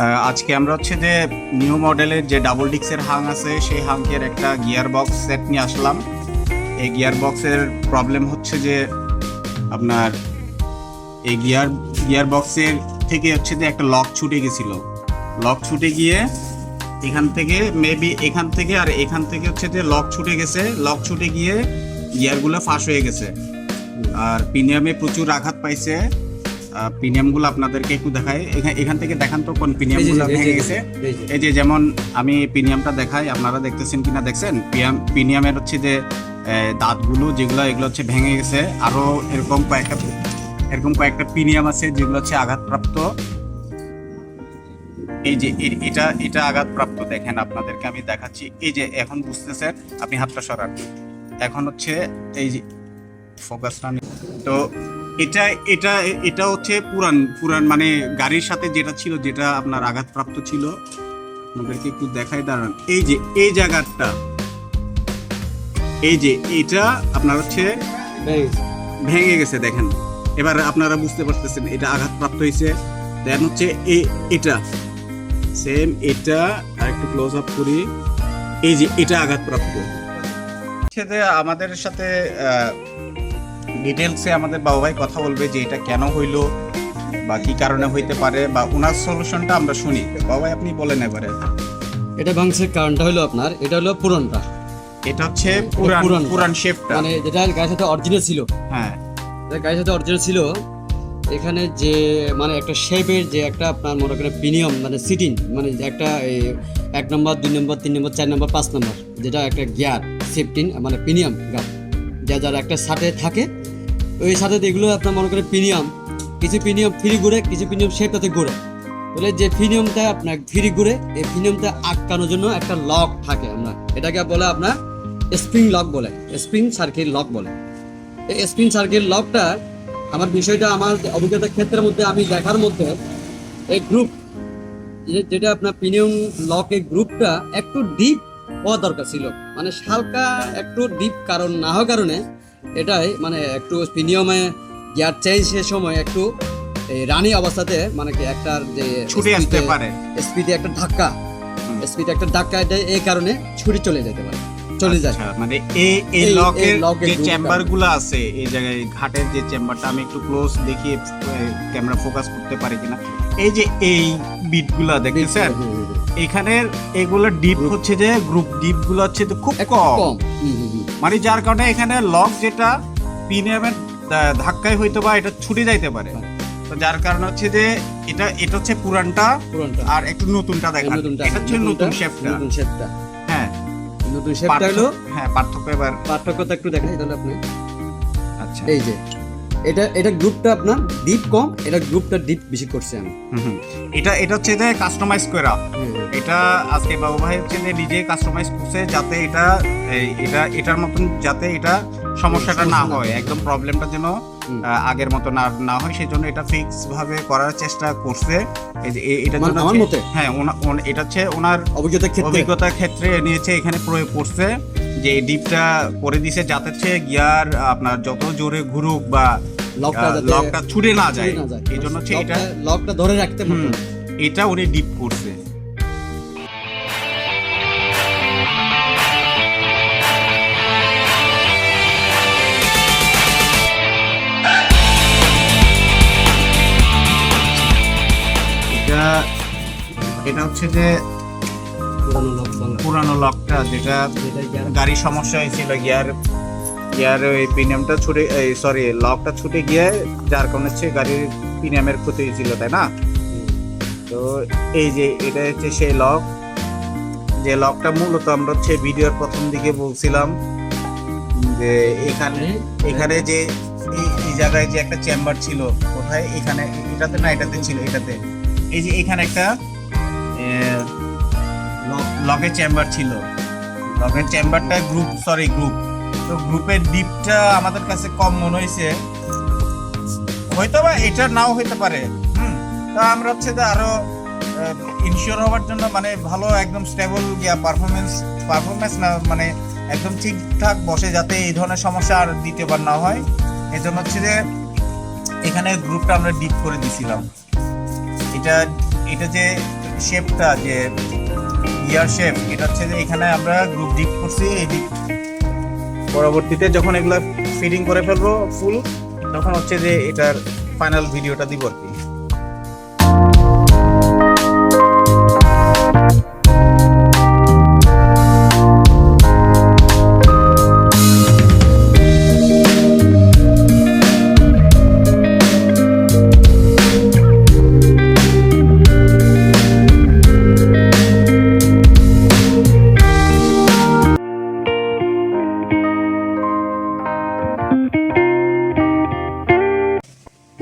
আজকে আমরা হচ্ছে যে নিউ মডেলের যে ডাবল ডিক্সের হাং আছে সেই হাঙ্কের একটা গিয়ার বক্স সেট নিয়ে আসলাম। এই গিয়ার বক্সের প্রবলেম হচ্ছে যে আপনার এই গিয়ার বক্সের থেকে হচ্ছে যে একটা লক ছুটে গেছিল। লক ছুটে গিয়ে এখান থেকে মেবি এখান থেকে আর এখান থেকে হচ্ছে যে লক ছুটে গেছে। লক ছুটে গিয়ে গিয়ারগুলো ফাঁস হয়ে গেছে আর পিনিয়ামে প্রচুর আঘাত পাইছে। পিনিয়ামগুলো আপনাদেরকে একটু দেখাই, এখান থেকে দেখান তো কোন পিনিয়ামগুলো ভেঙে গেছে। এই যে যেমন আমি পিনিয়ামটা দেখাই, আপনারা দেখতেছেন কিনা দেখছেন, পিনিয়ামের হচ্ছে যে দাঁতগুলো যেগুলো এগুলো হচ্ছে ভেঙে গেছে। আরও এরকম কয়েকটা পিনিয়াম আছে যেগুলো হচ্ছে আঘাতপ্রাপ্ত। এই যে এটা আঘাতপ্রাপ্ত, দেখেন আপনাদেরকে আমি দেখাচ্ছি। এই যে এখন বুঝতেছেন, আপনি হাতটা সরান। এখন হচ্ছে এই যে ফোকাসটা, তো এটা হচ্ছে পুরান মানে গাড়ির সাথে যেটা ছিল, যেটা আপনার আঘাতপ্রাপ্ত ছিল। আপনাদেরকে একটু দেখাই, দাঁড়ান। এই যে এই জায়গাটা, এই যে এটা আপনার হচ্ছে ভেঙে গেছে, দেখেন। এবার আপনারা বুঝতে পারতেছেন এটা আঘাতপ্রাপ্ত হয়েছে। দেন হচ্ছে এটা সেম, এটা আর একটু ক্লোজ আপ করি। এই যে এটা আঘাতপ্রাপ্ত। আমাদের সাথে ডিটেলসে আমাদের বাবু ভাই কথা বলবে যে এটা কেন হইলো বা কি কারণে হইতে পারে, বা ওনার সলিউশনটা আমরা শুনি। বাবু ভাই আপনি বলেন এবারে। এটা ভাঙছে কারণটা হলো আপনার, এটা হলো পুরনটা, এটা হচ্ছে পুরান শেপটা, মানে যেটা গাড়ির সাথে অরিজিনাল ছিল। হ্যাঁ, গাড়ির সাথে অরিজিনাল ছিল। এখানে যে মানে একটা শেপের যে একটা আপনার মনে করেন প্রিমিয়াম মানে সিটিং, মানে একটা 1 নম্বর 2 নম্বর 3 নম্বর 4 নম্বর 5 নম্বর যেটা একটা গিয়ার সেফটিন মানে প্রিমিয়াম গার যার একটা সাথে থাকে, ওই সাথে এগুলো আপনার মনে করেন প্রিমিয়াম, কিছু প্রিমিয়াম ফ্রি ঘুরে, কিছু প্রিমিয়াম শেপটাতে ঘুরে। বলে যে প্রিমিয়ামটা আপনার ফ্রি ঘুরে, এই প্রিমিয়ামটা আটকানোর জন্য একটা লক থাকে। আমরা এটাকে বলে আপনার স্প্রিং লক বলে, স্প্রিং সার্কিট লক বলে। এই স্প্রিং সার্কিট লকটা আমার বিষয়টা আমার অভিজ্ঞতার ক্ষেত্রের মধ্যে আমি দেখার মধ্যে এই গ্রুপ যেটা আপনার প্রিমিয়াম লকের গ্রুপটা একটু ডিপ হওয়া দরকার ছিল, মানে হালকা একটু ডিপ কারণ না হওয়ার কারণে এটাই মানে একটু প্রিমিয়ামে গিয়ার চেঞ্জের সময় একটু রানি অবস্থাতে মানে কি একটা যে ছুটে আসতে পারে, স্পিডে একটা ধাক্কা, এটা এই কারণে ছুটে চলে যেতে পারে, চলে যায়। মানে এই লকের যে চেম্বারগুলো আছে, এই জায়গায় ঘাটের যে চেম্বারটা, আমি একটু ক্লোজ দেখিয়ে ক্যামেরা ফোকাস করতে পারি কিনা। এই যে এই বিটগুলো দেখতেছেন, এখানে এগুলো ডিপ হচ্ছে যে গ্রুপ ডিপগুলো হচ্ছে তো খুব কম, মানে যার কারণে এখানে লক যেটা প্রিমিয়ামের ধাক্কায় হয়তো বা এটা ছুটে যাইতে পারে। তো যার কারণে হচ্ছে যে এটা হচ্ছে পুরানটা আর একটু নতুনটা দেখেন, এটা হচ্ছে নতুন শেপটা। হ্যাঁ, নতুন শেপটা হলো, হ্যাঁ, পার্থক্যটা একটু দেখাই তাহলে আপনি। আচ্ছা, এই যে এটা গ্রুপটা আপনার ডিপ কম, এটা গ্রুপটা ডিপ বেশি করছে আমি। এটা হচ্ছে যে কাস্টমাইজ করা। এটা আজকে বাবু ভাই হচ্ছে যে নিজে কাস্টমাইজ করছে যাতে এটার মতন যাতে এটা সমস্যাটা না হয়, একদম প্রবলেমটা যেন আগের মতো না হয়, সেই জন্য এটা ফিক্স ভাবে করার চেষ্টা করছে। এটার জন্য আমার মতে হ্যাঁ, এটা হচ্ছে ওনার অভিজ্ঞতার ক্ষেত্রে নিয়েছে, এখানে প্রয়োগ করছে যে ডিপটা করে দিছে যাতে হচ্ছে গিয়ার আপনার যত জোরে ঘুরুক বা লকটা ছুটে না যায়, এই জন্য হচ্ছে এটা লকটা ধরে রাখতে এটা উনি ডিপ করছে। এটা হচ্ছে যে পুরানো লকটা, যেটা গাড়ির সমস্যা হয়েছিল, গিয়ার ওই প্রিমিয়ামটা ছুটে, সরি লকটা ছুটে গিয়ে যার কারণে হচ্ছে গাড়ির প্রিমিয়ামের ক্ষতি হয়েছিল, তাই না? তো এই যে এটা হচ্ছে সেই লক, যে লকটা মূলত আমরা হচ্ছে ভিডিওর প্রথম দিকে বলছিলাম যে এখানে যে এই জায়গায় যে একটা চেম্বার ছিল, কোথায়, এখানে এটাতে না, এটাতে ছিল, এটাতে এই যে এখানে একটা লকের চেম্বার ছিল। লকের চেম্বারটা গ্রুপ তো গ্রুপের ডিপটা আমাদের কাছে কম মনে হয়েছে, হয়তো বা এটা নাও হইতে পারে। তো আমরা হচ্ছে যে আরো ইনশিওর হওয়ার জন্য, মানে ভালো একদম স্টেবল গিয়া পারফরমেন্স না, মানে একদম ঠিকঠাক বসে, যাতে এই ধরনের সমস্যা আর দ্বিতীয়বার না হয়, এই জন্য হচ্ছে যে এখানে গ্রুপটা আমরা ডিপ করে দিছিলাম। এটা যে শেপটা যে গিয়ার শেপ, এটা হচ্ছে যে এখানে আমরা গ্রুপ ডিপ করছি। এই ডিপ পরবর্তীতে যখন এগুলো ফিটিং করে ফেলবো ফুল, তখন হচ্ছে যে এটার ফাইনাল ভিডিওটা দিব আর কি।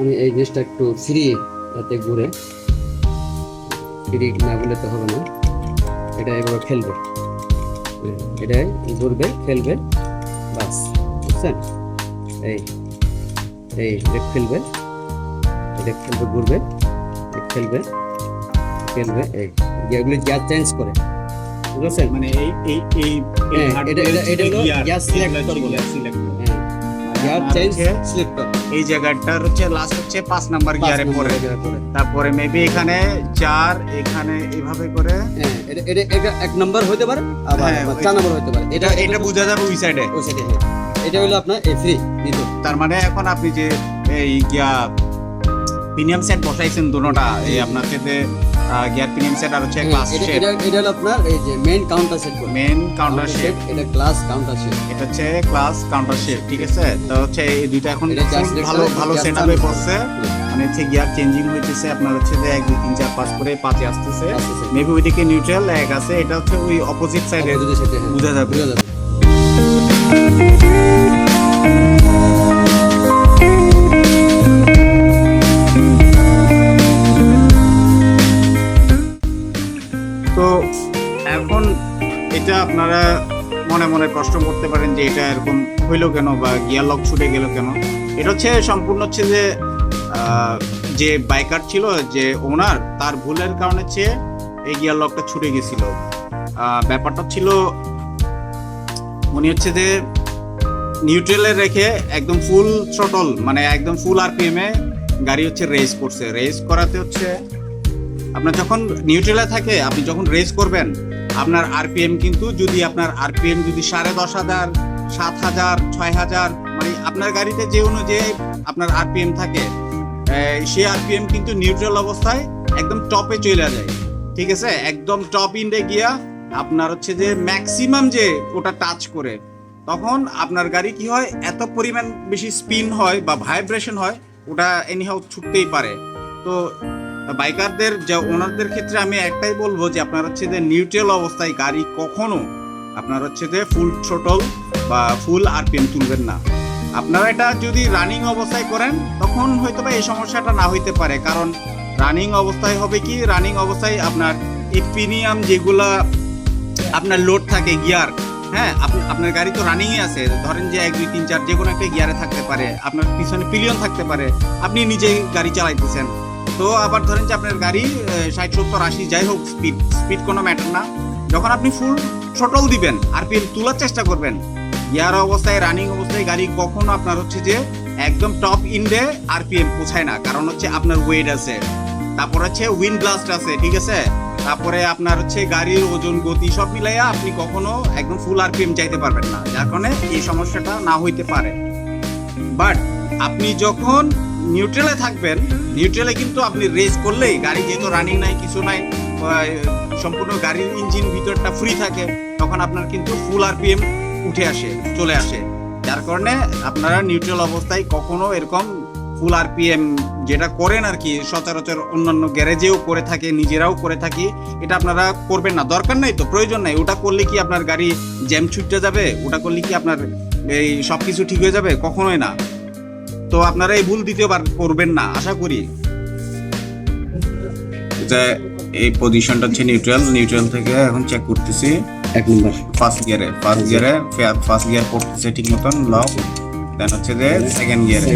আমি এই জিনিসটা একটু ফ্রি যাতে ঘুরে, ফ্রি না বলে তো হবে না, এটা এভাবে খেলবে, এটাই ঘুরবে খেলবে, বাস, বুঝছেন? এই এই এটা খেলবে, এটা খেলবে, ঘুরবে, খেলবে খেলবে, এই গিয়ারগুলি গিয়ার চেঞ্জ করে, বুঝছেন? মানে এই এটা হলো গিয়ার সিলেক্টর বলে, গিয়ার চেঞ্জ সিলেক্টর। এই জায়গাটার হচ্ছে লাস্ট হচ্ছে 5 নাম্বার গিয়ারে পড়ে, তারপরে মেবি এখানে 4, এখানে এভাবে করে, এটা 1 নাম্বার হতে পারে, আবার 4 নাম্বার হতে পারে। এটা বোঝা যাবে ওই সাইডে, এটা হলো আপনার এই ফ্রি দ্বিতীয়। তার মানে এখন আপনি যে এই প্রিমিয়াম সেট বসাইছেন দুটোটা, এই আপনার সাথে গিয়ার প্রিমিয়াম সেট আর হচ্ছে ক্লাস শেপ, এটা হলো আপনার এই যে main counter shape, main counter shape, এটা ক্লাস কাউন্টার শেপ, এটা হচ্ছে ক্লাস কাউন্টার শেপ, ঠিক আছে? তো হচ্ছে এই দুইটা এখন ভালো ভালো সেটআপে বসছে, মানে হচ্ছে গিয়ার চেঞ্জিং হইতেছে আপনার হচ্ছে যে 1 2 3 4 5 করে 5 আসতেছে, মেবি ওইদিকে নিউট্রাল 1 আছে, এটা হচ্ছে ওই অপোজিট সাইডে বোঝা যাবে। তো এখন এটা আপনারা মনে মনে প্রশ্ন করতে পারেন যে এটা এরকম হইলো কেন বা গিয়ার লক ছুটে গেল কেন। এটা হচ্ছে সম্পূর্ণ হচ্ছে যে বাইকার ছিল, যে ওনার, তার ভুলের কারণে হচ্ছে এই গিয়ার লকটা ছুটে গেছিল। ব্যাপারটা ছিল উনি হচ্ছে যে নিউট্রালে রেখে একদম ফুল থ্রটল, মানে একদম ফুল আরপিএম এ গাড়ি হচ্ছে রেস করছে। রেস করাতে হচ্ছে আপনার যখন নিউট্রালে থাকে, আপনি যখন রেস করবেন, আপনার আরপিএম কিন্তু যদি আপনার আরপিএম যদি 10,500, 7,000, 6,000, মানে আপনার গাড়িতে যে অনুযায়ী আপনার আরপিএম থাকে, সেই আরপিএম কিন্তু নিউট্রাল অবস্থায় একদম টপে চলে যায়, ঠিক আছে? একদম টপ ইন্ডে গিয়া আপনার হচ্ছে যে ম্যাক্সিমাম যে ওটা টাচ করে, তখন আপনার গাড়ি কি হয়, এত পরিমাণ বেশি স্পিন হয় বা ভাইব্রেশন হয়, ওটা এনিহাউ ছুটতেই পারে। তো বাইকারদের যে ওনারদের ক্ষেত্রে আমি একটাই বলবো যে আপনার হচ্ছে যে নিউট্রাল অবস্থায় গাড়ি কখনো আপনার হচ্ছে যে ফুল থ্রটল বা ফুল আরপিএম তুলবেন না। আপনারা এটা যদি রানিং অবস্থায় করেন, তখন হয়তো বা এই সমস্যাটা না হইতে পারে, কারণ রানিং অবস্থায় হবে কি, রানিং অবস্থায় আপনার এই প্রিমিয়াম যেগুলা আপনার লোড থাকে গিয়ার, হ্যাঁ, আপনার গাড়ি তো রানিং এ আছে, ধরেন যে 1 2 3 4 যে কোনো একটা গিয়ারে থাকতে পারে, আপনার পিছনে পিলিয়ন থাকতে পারে, আপনি নিজেই গাড়ি চালাইতেছেন। তো আবার ধরেন যে আপনার গাড়ি 60 70 80 যাই হোক, স্পিড কোনো ম্যাটার না, যখন আপনি ফুল থ্রটল দিবেন, আরপিএম তোলার চেষ্টা করবেন, গিয়ার অবস্থায় রানিং অবস্থায় গাড়ি কখনো আপনার হচ্ছে যে একদম টপ ইন্ডে আরপিএম পৌঁছায় না, কারণ হচ্ছে আপনার ওয়েট আছে, তারপর হচ্ছে উইন্ড ব্লাস্ট আছে, ঠিক আছে? তারপরে আপনার হচ্ছে গাড়ির ওজন গতি সব মিলাইয়া আপনি কখনো একদম ফুল আরপিএম চাইতে পারবেন না, যার কারণে এই সমস্যাটা না হইতে পারে। বাট আপনি যখন নিউট্রালে থাকবেন, নিউট্রালে কিন্তু আপনি রেস করলেই গাড়ি যেহেতু রানিং নাই, কিছু নাই, সম্পূর্ণ গাড়ির ইঞ্জিন ভিতরটা ফ্রি থাকে, তখন আপনার কিন্তু ফুল আরপিএম উঠে আসে, চলে আসে, যার কারণে আপনারা নিউট্রাল অবস্থায় কখনো এরকম ফুল আরপিএম যেটা করেন আর কি, সচরাচর অন্যান্য গ্যারেজেও করে থাকে, নিজেরাও করে থাকি, এটা আপনারা করবেন না, দরকার নাই, তো প্রয়োজন নাই। ওটা করলে কি আপনার গাড়ি জ্যাম ছুটতে যাবে? ওটা করলে কি আপনার এই সব কিছু ঠিক হয়ে যাবে? কখনোই না। তো আপনারা এই ভুল দ্বিতীয়বার করবেন না, আশা করি। এই পজিশনটা হচ্ছে নিউট্রাল থেকে এখন চেক করতেছি 1 নাম্বার ফার্স্ট গিয়ারে পড়তেছে ঠিক মতন লক, দেন হচ্ছে যে সেকেন্ড গিয়ারে,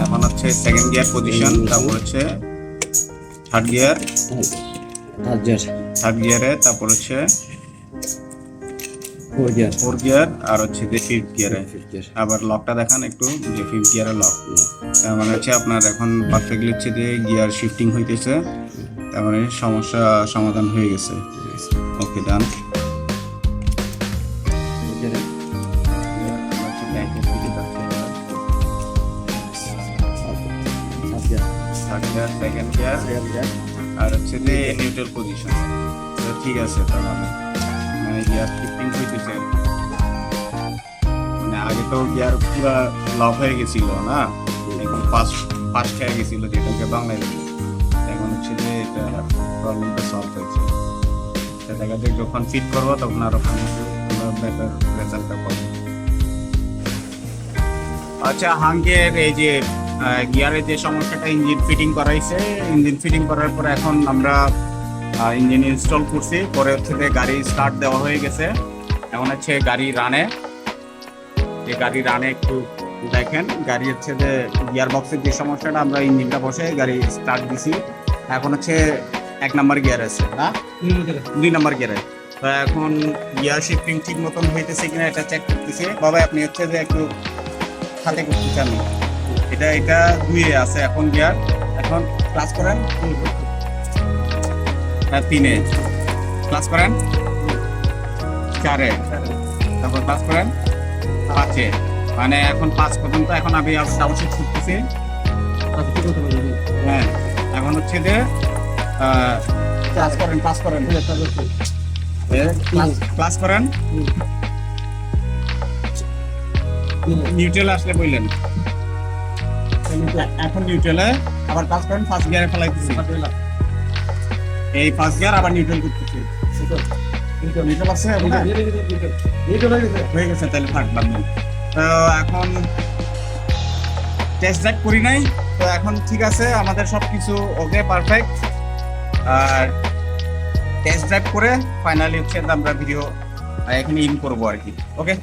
এখন হচ্ছে সেকেন্ড গিয়ার পজিশন, তারপর হচ্ছে থার্ড গিয়ারে, তারপর হচ্ছে ফোর গিয়ার, আর হচ্ছে যে ফিফথ গিয়ারে। আবার লকটা দেখান একটু, যে ফিফথ গিয়ারে লক, তার মানে হচ্ছে আপনার এখন পারফেক্টলি হচ্ছে যে গিয়ার শিফটিং হইতেছে, তার মানে সমস্যা সমাধান হয়ে গেছে। ওকে, ডান। সেকেন্ড গিয়ার আর হচ্ছে যে নিউট্রাল পজিশন। ঠিক আছে, তার মানে গিয়ার শিফটিং হইতেছে। মানে আগে তো গিয়ার পুরো লক হয়ে গেছিল না, একদম ফাস্ট হয়ে গেছিল, যেটাকে বাংলায় বলে। এখন হচ্ছে যে এটা প্রবলেমটা সলভ হয়েছে। সেটাকে যখন ফিট করবো তখন আরো বেটার রেজাল্টটা পাবো। আচ্ছা, হাঙ্কের এই যে গিয়ারের যে সমস্যাটা, ইঞ্জিন ফিটিং করাইছে। ইঞ্জিন ফিটিং করার পরে এখন আমরা ইঞ্জিন ইনস্টল করছি, পরে হচ্ছে যে গাড়ি স্টার্ট দেওয়া হয়ে গেছে। এখন হচ্ছে গাড়ি রানে, একটু দেখেন। গাড়ি হচ্ছে যে গিয়ার বক্সের যে সমস্যাটা, আমরা ইঞ্জিনটা বসে গাড়ি স্টার্ট দিছি। এখন হচ্ছে 1 নাম্বার গিয়ার আছে না 2 নাম্বার গিয়ারে। তো এখন গিয়ার শিফটিং ঠিক মতন হইতেছে কিনা এটা চেক করতেছি। বাবা আপনি হচ্ছে যে একটু হাতে করতে চান, এটা 2-এ আছে এখন গিয়ার। এখন ক্লাস করেন, হ্যাঁ 3-এ ক্লাস করেন, 4-এ, তারপর ক্লাস করেন 5-এ। মানে এখন 5 পর্যন্ত এখন আমি ডাউনশিফট করতেছি। হ্যাঁ, এখন হচ্ছে যে ক্লাস করেন নিউট্রাল আসলে বললেন। এখন নিউট্রালে আবার ক্লাস করেন, ফার্স্ট গিয়ারে ফেলাইতেছি। এই ফার্স্ট গিয়ার আবার নিউট্রাল করতেছি। নিউট্রাল আছে হয়ে গেছে, তাহলে থাক বাদ নেই। তো এখন টেস্ট ড্রাইভ করি নাই, তো এখন ঠিক আছে, আমাদের সব কিছু ওকে, পারফেক্ট। আর টেস্ট ড্রাইভ করে ফাইনালি হচ্ছে আমরা ভিডিও এখানে ইন করবো আর কি। ওকে।